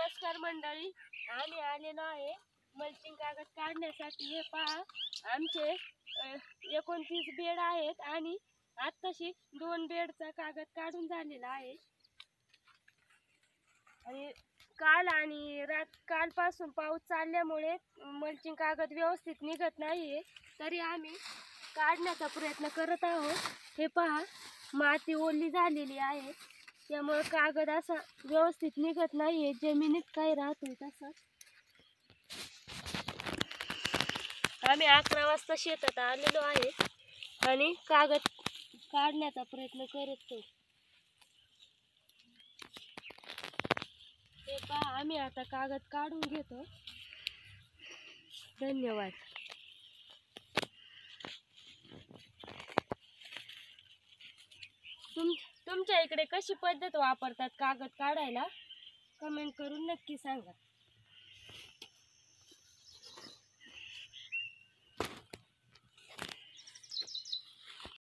नमस्कार मंडळी, आम्ही आलेलो आहे मल्चिंग कागद काढण्यासाठी। हे पहा, आमचे 29 बेड आहेत आणि आत्ताशी 2 बेडचा कागद काढून झालेला आहे। आणि कालपासून पाऊस चालल्यामुळे मल्चिंग कागद व्यवस्थित निघत नाहीये, तरी आम्ही काढण्याचा प्रयत्न करत आहोत। हे पहा, माती ओली झालेली आहे, त्यामुळे कागद असा व्यवस्थित निघत नाहीये, जमिनीत काय राहतोय तसा। आम्ही 11 वाजता शेतात आलेलो आहे आणि कागद काढण्याचा प्रयत्न करतो। हे पहा, आम्ही आता कागद काढून घेतो। धन्यवाद। तुमच्या इकडे कशी पद्धत वापरतात कागद काढायला, कमेंट करून नक्की सांगा।